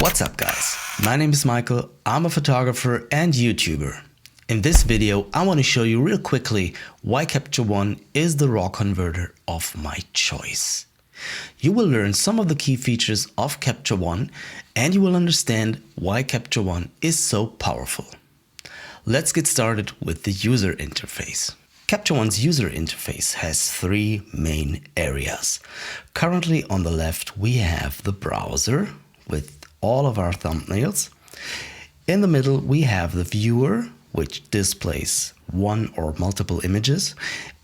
What's up guys, my name is Michael, I'm a photographer and YouTuber. In this video I want to show you real quickly why Capture One is the RAW converter of my choice. You will learn some of the key features of Capture One and you will understand why Capture One is so powerful. Let's get started with the user interface. Capture One's user interface has three main areas. Currently on the left we have the browser with all of our thumbnails. In the middle we have the viewer, which displays one or multiple images,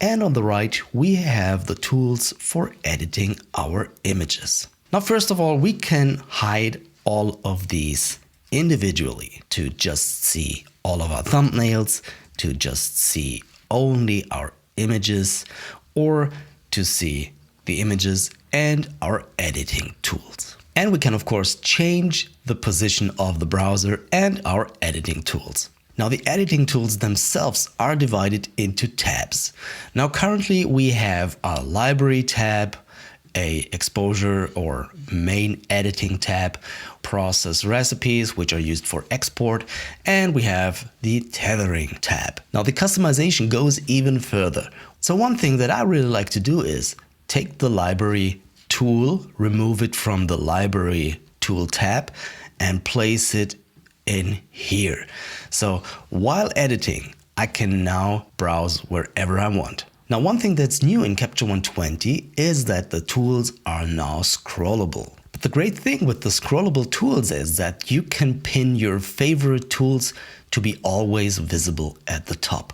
and on the right we have the tools for editing our images. Now first of all, we can hide all of these individually to just see all of our thumbnails, to just see only our images, or to see the images and our editing tools. And we can of course change the position of the browser and our editing tools. Now the editing tools themselves are divided into tabs. Now currently we have a library tab, a exposure or main editing tab, process recipes which are used for export, and we have the tethering tab. Now the customization goes even further. So one thing that I really like to do is take the library tool, remove it from the library tool tab and place it in here. So while editing, I can now browse wherever I want. Now one thing that's new in Capture One 20 is that the tools are now scrollable. But the great thing with the scrollable tools is that you can pin your favorite tools to be always visible at the top.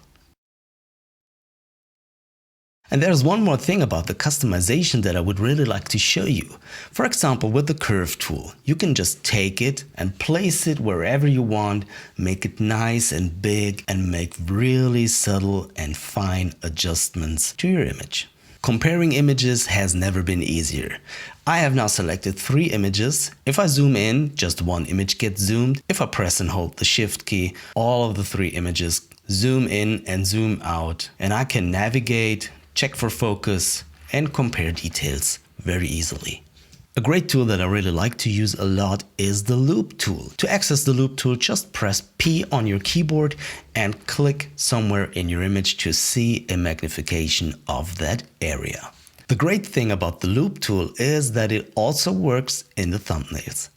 And there's one more thing about the customization that I would really like to show you. For example, with the curve tool, you can just take it and place it wherever you want, make it nice and big, and make really subtle and fine adjustments to your image. Comparing images has never been easier. I have now selected 3 images. If I zoom in, just one image gets zoomed. If I press and hold the Shift key, all of the 3 images zoom in and zoom out, and I can navigate, check for focus, and compare details very easily. A great tool that I really like to use a lot is the loop tool. To access the loop tool, just press P on your keyboard and click somewhere in your image to see a magnification of that area. The great thing about the loop tool is that it also works in the thumbnails.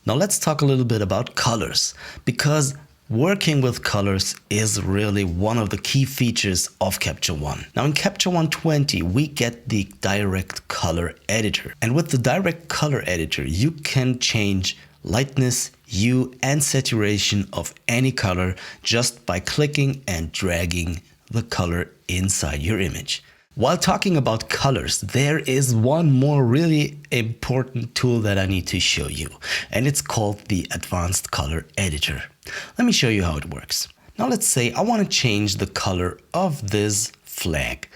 Now let's talk a little bit about colors, because working with colors is really one of the key features of Capture One. Now in Capture One 20 we get the direct color editor, and with the direct color editor you can change lightness, hue and saturation of any color just by clicking and dragging the color inside your image. While talking about colors, there is one more really important tool that I need to show you, and it's called the Advanced Color Editor. Let me show you how it works. Now let's say I want to change the color of this flag.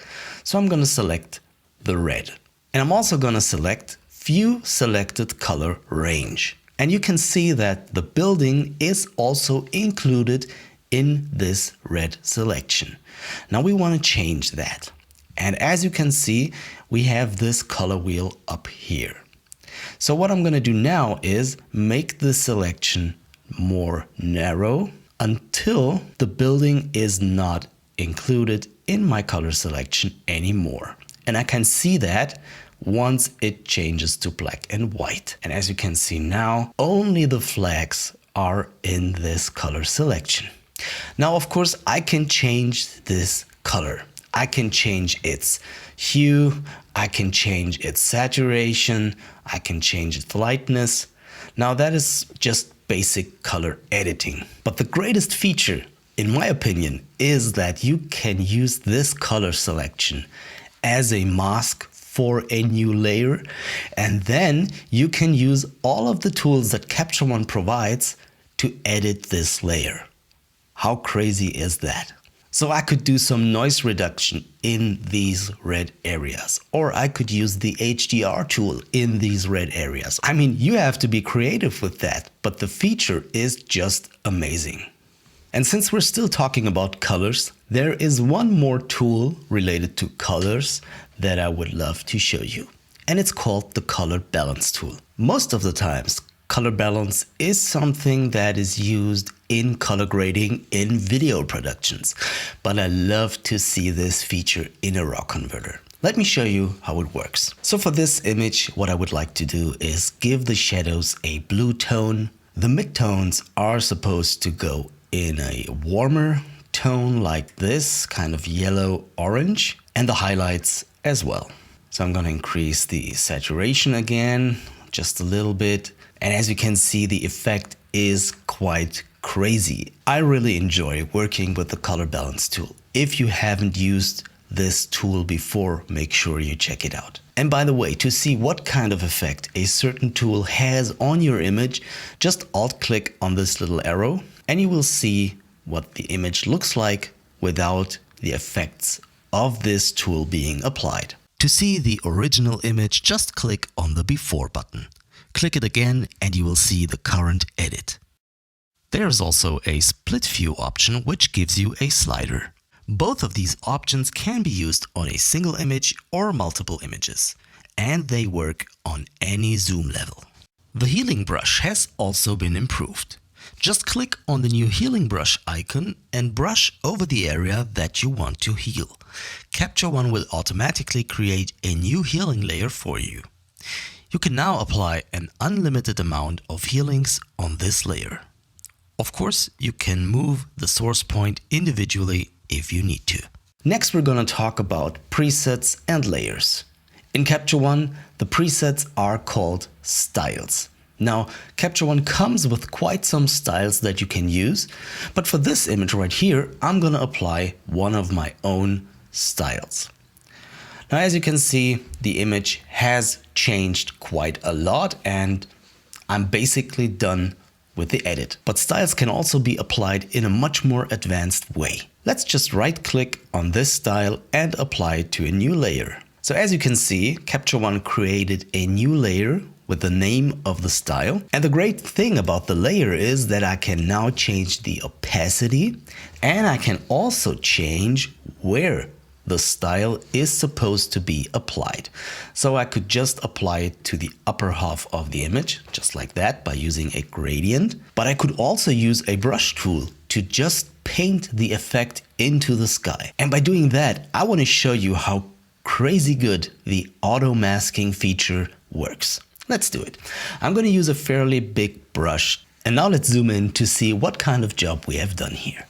So I'm going to select the red, and I'm also going to select View Selected Color Range. And you can see that the building is also included in this red selection. Now we want to change that. And as you can see, we have this color wheel up here. So what I'm going to do now is make the selection more narrow until the building is not included in my color selection anymore. And I can see that once it changes to black and white. And as you can see now, only the flags are in this color selection. Now, of course, I can change this color. I can change its hue, I can change its saturation, I can change its lightness. Now that is just basic color editing. But the greatest feature, in my opinion, is that you can use this color selection as a mask for a new layer, and then you can use all of the tools that Capture One provides to edit this layer. How crazy is that? So I could do some noise reduction in these red areas, or I could use the HDR tool in these red areas. I mean, you have to be creative with that, but the feature is just amazing. And since we're still talking about colors, there is one more tool related to colors that I would love to show you. and it's called the color balance tool. Most of the times, color balance is something that is used in color grading in video productions, but I love to see this feature in a RAW converter. Let me show you how it works. So for this image, what I would like to do is give the shadows a blue tone. The midtones are supposed to go in a warmer tone like this, kind of yellow-orange, and the highlights as well. So I'm going to increase the saturation again, just a little bit. And as you can see, the effect is quite crazy. I really enjoy working with the color balance tool. If you haven't used this tool before, make sure you check it out. And by the way, to see what kind of effect a certain tool has on your image, just alt-click on this little arrow and you will see what the image looks like without the effects of this tool being applied. To see the original image, just click on the before button. Click it again and you will see the current edit. There is also a split view option which gives you a slider. Both of these options can be used on a single image or multiple images, and they work on any zoom level. The healing brush has also been improved. Just click on the new healing brush icon and brush over the area that you want to heal. Capture One will automatically create a new healing layer for you. You can now apply an unlimited amount of healings on this layer. Of course, you can move the source point individually if you need to. Next, we're going to talk about presets and layers. In Capture One, the presets are called styles. Now, Capture One comes with quite some styles that you can use, but for this image right here, I'm going to apply one of my own styles. Now, as you can see, the image has changed quite a lot and I'm basically done with the edit. But styles can also be applied in a much more advanced way. Let's just right-click on this style and apply it to a new layer. So as you can see, Capture One created a new layer with the name of the style. And the great thing about the layer is that I can now change the opacity and I can also change where the style is supposed to be applied. So I could just apply it to the upper half of the image, just like that, by using a gradient. But I could also use a brush tool to just paint the effect into the sky. And by doing that, I want to show you how crazy good the auto masking feature works. Let's do it. I'm going to use a fairly big brush. And now let's zoom in to see what kind of job we have done here.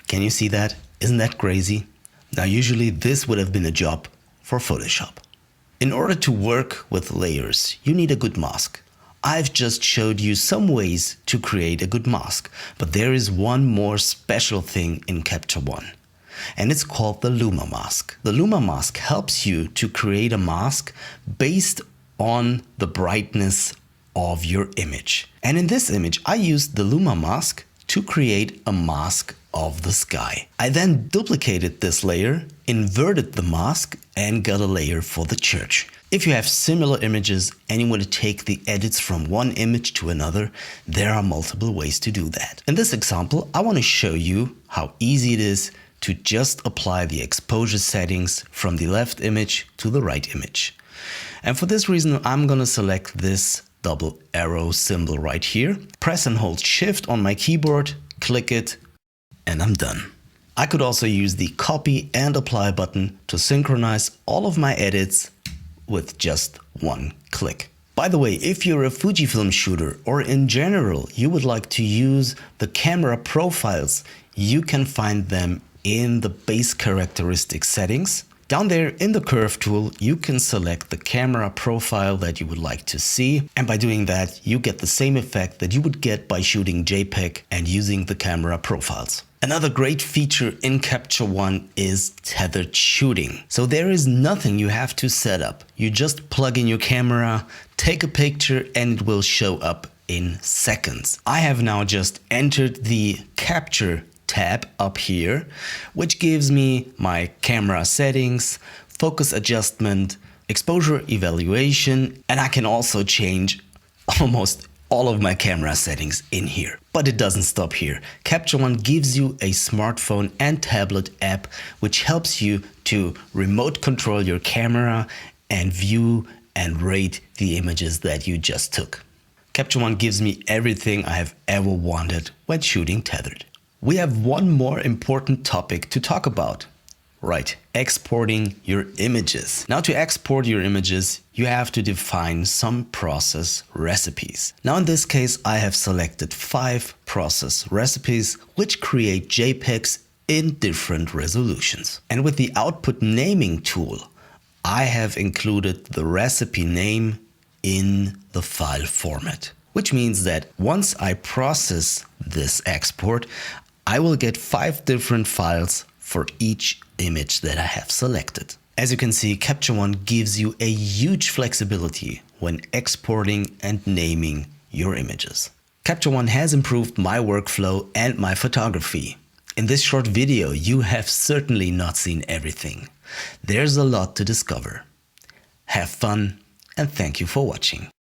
Can you see that? Isn't that crazy? Now, usually this would have been a job for Photoshop. In order to work with layers, you need a good mask. I've just showed you some ways to create a good mask, but there is one more special thing in Capture One, and it's called the Luma mask. The Luma mask helps you to create a mask based on the brightness of your image. And in this image, I used the Luma mask to create a mask of the sky. I then duplicated this layer, inverted the mask, and got a layer for the church. If you have similar images and you want to take the edits from one image to another, there are multiple ways to do that. In this example, I want to show you how easy it is to just apply the exposure settings from the left image to the right image. And for this reason, I'm going to select this double arrow symbol right here, press and hold Shift on my keyboard, click it, and I'm done. I could also use the copy and apply button to synchronize all of my edits with just one click. By the way, if you're a Fujifilm shooter or in general you would like to use the camera profiles, you can find them in the base characteristic settings. Down there in the curve tool, you can select the camera profile that you would like to see. And by doing that, you get the same effect that you would get by shooting JPEG and using the camera profiles. Another great feature in Capture One is tethered shooting. So there is nothing you have to set up. You just plug in your camera, take a picture, and it will show up in seconds. I have now just entered the capture tab up here, which gives me my camera settings, focus adjustment, exposure evaluation, and I can also change almost all of my camera settings in here. But it doesn't stop here. Capture One gives you a smartphone and tablet app which helps you to remote control your camera and view and rate the images that you just took. Capture One gives me everything I have ever wanted when shooting tethered. We have one more important topic to talk about. Right, exporting your images. Now to export your images, you have to define some process recipes. Now in this case, I have selected 5 process recipes which create JPEGs in different resolutions. And with the output naming tool, I have included the recipe name in the file format, which means that once I process this export, I will get 5 different files for each image that I have selected. As you can see, Capture One gives you a huge flexibility when exporting and naming your images. Capture One has improved my workflow and my photography. In this short video, you have certainly not seen everything. There's a lot to discover. Have fun and thank you for watching.